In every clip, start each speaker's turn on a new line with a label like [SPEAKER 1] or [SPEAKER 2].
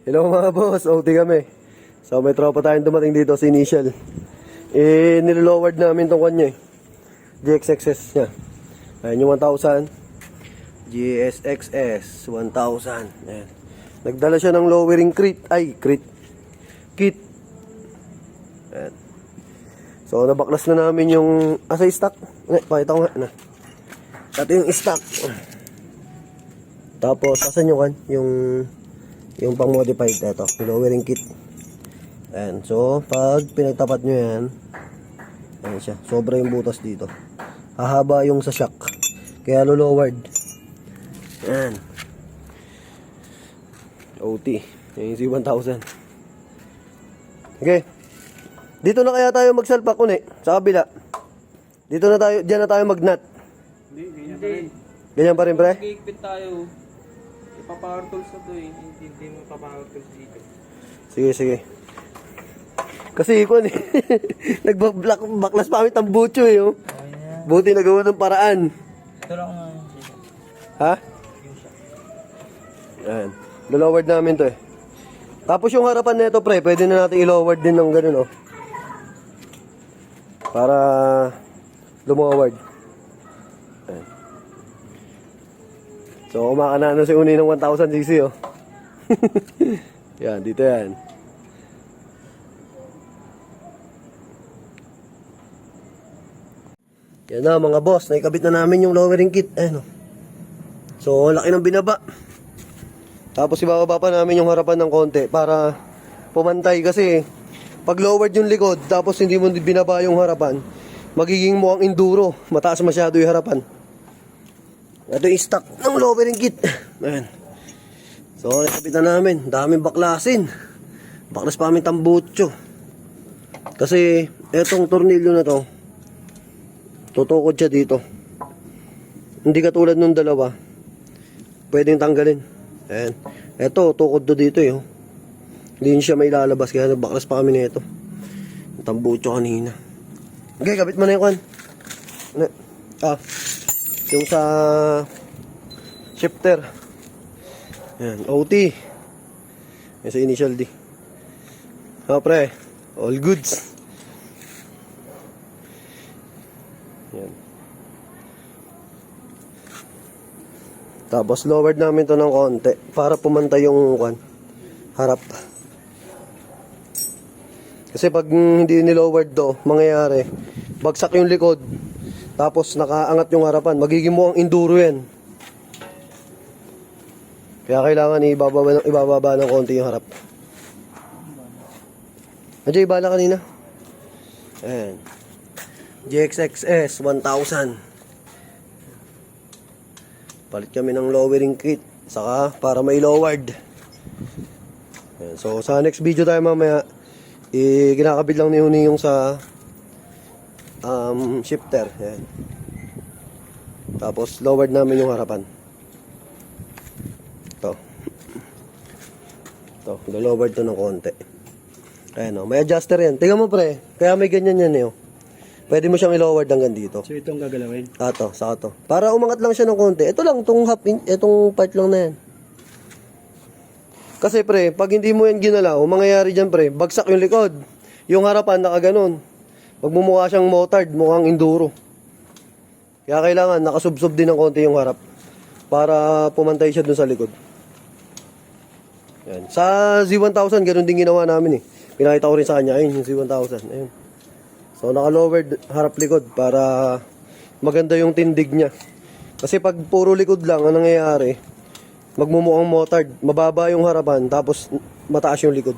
[SPEAKER 1] Hello mga boss, OT kami. So may tropa tayong dumating dito, si Initial. Niloloward namin tong kanya GSXS niya. Ayan yung 1,000. GSXS 1,000. Ayan. Nagdala siya ng lowering kit. Kit. Ayan. So nabaklas na namin yung sa stock. Pakita ko nga. Ito yung stock. Tapos asan yung pang modified ito, lowering kit. Ayan, so pag pinagtapat nyo yan, ayan siya, sobra yung butas dito, hahaba yung sa shock, kaya lowered. Ayan, OT, yung Z1000. Okay, dito na kaya tayo magsalpak uni, sa kabila. Dito na tayo, dyan na tayo magnut.
[SPEAKER 2] Hindi.
[SPEAKER 1] Ganyan pa rin pre?
[SPEAKER 2] Mag-iigpit tayo. Ipapower tools na to eh. Hindi mo ipapower tools dito.
[SPEAKER 1] Sige. Kasi ikon nagbaklas pa kami tambucho oh. Buti nagawa ng paraan.
[SPEAKER 2] Ito lang nga.
[SPEAKER 1] Ha? Ayan. Lowered namin to Tapos yung harapan nito pre, pwede na natin i-lowered din ng ganun para lumoward. Ayan. So kumakana si Uni ng 1,000cc Yan, dito yan. Yan na mga boss, naikabit na namin yung lowering kit. Ayan So laki ng binaba. Tapos ibababa pa namin yung harapan ng konti para pumantay kasi pag lowered yung likod tapos hindi mo binaba yung harapan, magiging mukhang enduro, mataas masyado yung harapan. Ito yung stock ng lowering kit. Ayan. So naikabit na namin, daming baklasin. Baklas pa kami tambucho. Kasi etong tornilyo na to, tutukod siya dito. Hindi katulad nung dalawa, pwedeng tanggalin. Ayan. Ito, tukod do dito Hindi siya may lalabas, kaya nagbaklas pa kami nito. Tambucho kanina. Okay, kabit mo na yung kwan. Yung sa shifter. Ayan, OT. Yan sa initial D. Pre, all goods. Yan. Tapos lowered namin to ng konti para pumantay yung harap. Kasi pag hindi ni-lowered to, mangyayari, bagsak yung likod, tapos nakaangat yung harapan, magiging mukhang enduro yan. Kaya kailangan ibababa ng konti yung harap. Nandiyan yung bala kanina. Ayan. GSXS 1,000. Palit kami ng lowering kit saka para may lowered. Ayan. So sa next video tayo mamaya, kinakabit lang ni Uni yung sa shifter. Ayan. Tapos lowered namin yung harapan. Ito, lowered to ng konti. Ayan may adjuster yan. Tingnan mo pre, kaya may ganyan yan Pwede mo siyang i-lowered hanggang dito.
[SPEAKER 2] So itong gagalawin?
[SPEAKER 1] Saka to. Para umangat lang siya ng konti. Ito lang, itong part lang na yan. Kasi pre, pag hindi mo yan ginalaw, mangyayari dyan pre, bagsak yung likod. Yung harapan nakaganon. Magmumukha siyang motard, mukhang enduro. Kaya kailangan nakasubsob din ng konti yung harap para pumantay siya dun sa likod. Yan. Sa Z1000, ganun din ginawa namin Pinakita ko rin sa kanya, ayun yung Z1000. Ayun. So naka-lowered harap likod para maganda yung tindig niya. Kasi pag puro likod lang ang nangyayari, magmumukhang motard, mababa yung harapan tapos mataas yung likod.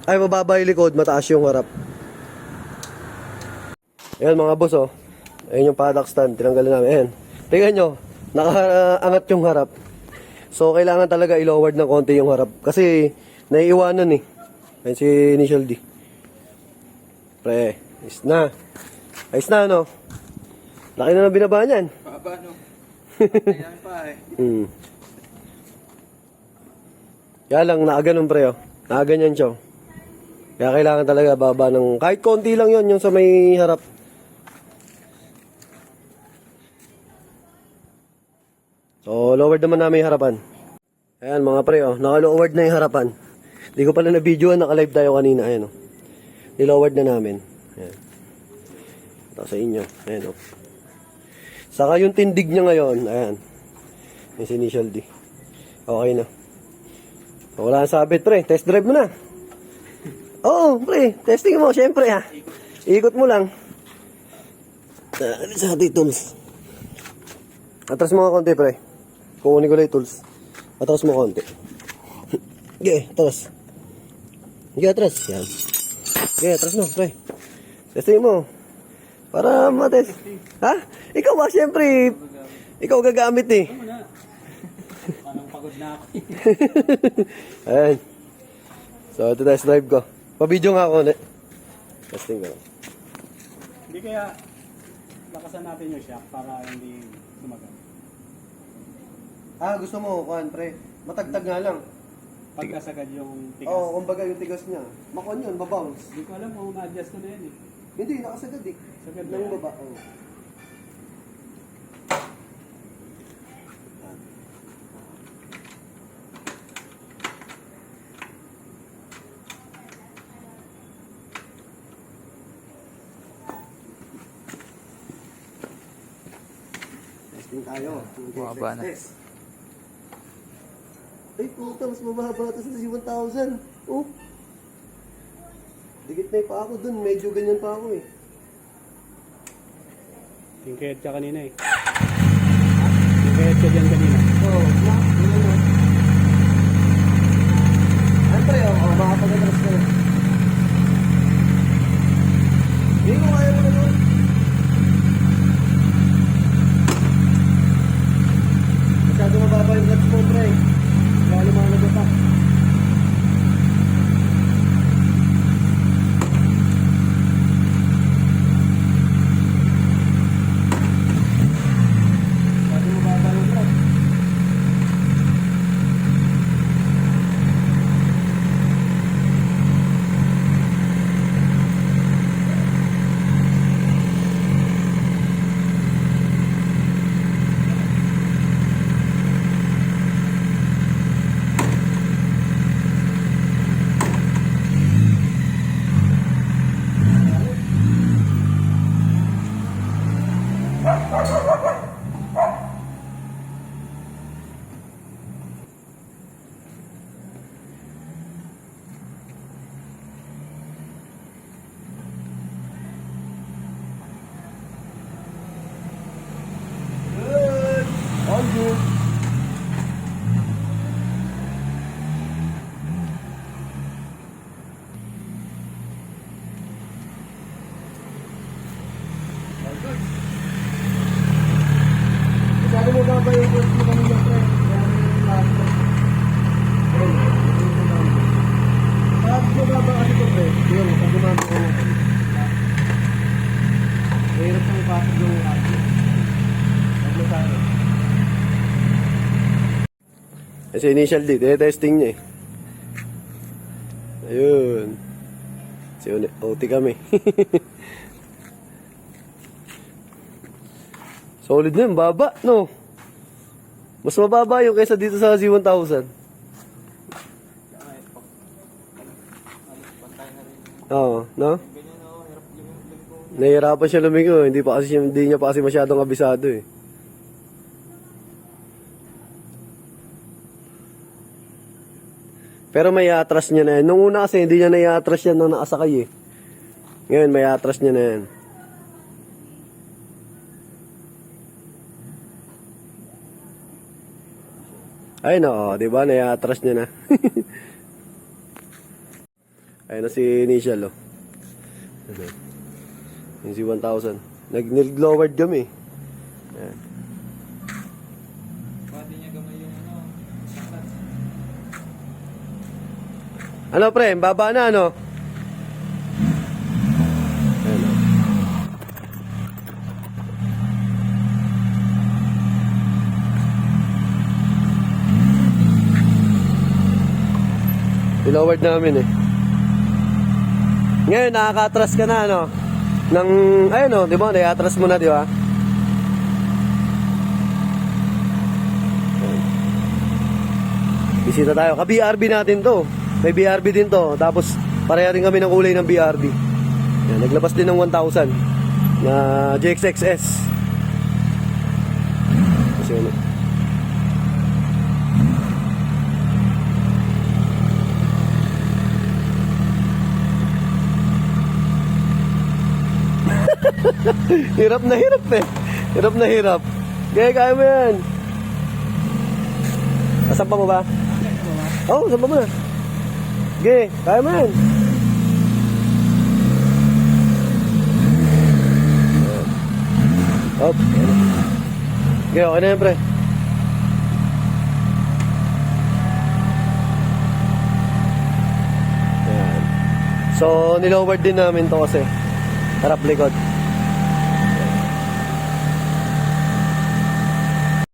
[SPEAKER 1] Ay mababa yung likod, mataas yung harap. Ayan mga boss Ayan yung paddock stand, tinanggalin namin. Ayan. Tingnan nyo, nakaangat yung harap. So kailangan talaga i-lowered ng konti yung harap kasi naiiwanan Ayan si Initial D. Pre, ayos na. Ayos na Laki na binaba niyan.
[SPEAKER 2] Baba Kailangan pa
[SPEAKER 1] Kaya lang, nakaganon pre Nakaganyan siya Kaya kailangan talaga baba ng kahit konti lang yon yung sa may harap. So lowered naman namin yung harapan. Ayan mga pre, oh, naka-lowered na yung harapan. Hindi ko pala na-videoan, naka-live tayo kanina. Ayan, oh. Nilowered na namin. Ayan. Ito sa inyo. Ayan, oh. Saka yung tindig niya ngayon, ayan. Yung initial D. Okay na. So, wala nang sabit, pre. Test drive mo na. Oo, pre. Testing mo, syempre, ha. Ikot mo lang. Ano sa ating tools? Atras mo ka konti, pre. Kukunin ko lang yung tools. Atras mo konti. Okay, atras. Okay, atras. Yan. Okay, atras mo, pre. Testing mo. Para matest. Ha? Ikaw ba, syempre. Ikaw gagamit eh.
[SPEAKER 2] Parang pagod na ako.
[SPEAKER 1] Ayan. So, ito test drive ko. Pa-video nga ako ulit. Testing ko lang.
[SPEAKER 3] Hindi kaya lakasan natin yung shock para hindi sumagal.
[SPEAKER 1] Gusto mo, kuhan, pre. Matagtag nga lang.
[SPEAKER 3] Pagkasagad yung tigas.
[SPEAKER 1] Oo, kumbaga yung tigas niya. Makon yun, babounce.
[SPEAKER 3] Hindi ko alam kung na-adjust ko na yan eh.
[SPEAKER 1] Hindi, nakasagad eh.
[SPEAKER 3] Sagad
[SPEAKER 1] Lang
[SPEAKER 3] na
[SPEAKER 1] yung
[SPEAKER 3] yan.
[SPEAKER 1] baba. Oo. Testing tayo.
[SPEAKER 2] Bumaba na.
[SPEAKER 1] Test. Ay, puta, mas mababa ito sa 1,000. Oh. Dikit na pa ako dun. Medyo ganyan pa ako eh.
[SPEAKER 3] Tingkayat ka kanina eh. Tingkayat ka dyan kanina.
[SPEAKER 1] Oo. Siyempre, makapag-atras ka na. Hindi ko kaya mo na yun. Masyado mababa yung clutch mo, pre. Kaya lumanag pa. Masyado mababa yung clutch. Good. All good. All good. Masyado mo ba yung first mo kanina, pre? Kaya yung last mo. Sabi ko ba kasi ko, pre? Yun, pag gumamit ko mo.
[SPEAKER 3] Mahirap ng pasok yung ato. Paglo tayo.
[SPEAKER 1] Kasi initial D, testing niya eh. Ayun. Kasi OT kami. Solid na yun, baba, no? Mas mababa yung kaysa dito sa Z1000. Oo, no? Nahihirapan siya lumingo, hindi niya pa kasi masyadong abisado eh. Pero may atras niya na yan. Nung una kasi hindi niya na-atras yan nang nakasakay eh. Ngayon may atras niya na yan. Ay no, di ba? Na-atras niya na. Ayun na si Initial oh. Yung Z1000. Nag-lowered kami. Ayan.
[SPEAKER 2] Pwede niya gamay yung clutch.
[SPEAKER 1] Ano pre, baba na ano? Ayan, oh. Lowered namin eh. Ngayon nakaka-atras ka na ano? Nang ayun oh, 'di ba? Na-atras mo na, 'di ba? Bisita tayo. Ka-BRB natin to. May BRB din to. Tapos, pareha rin kami ng kulay ng BRB. Yan, naglabas din ng 1,000 na JXXS. Kasi ano. Hirap na hirap eh. Hirap na hirap. Kaya mo yan. Asampa mo ba? Oo, oh, sampa mo na. Sige, kaya mo yan. Hop. Sige, okay na yan, pre. Ayan. So, nilowered din namin to kasi harap likod.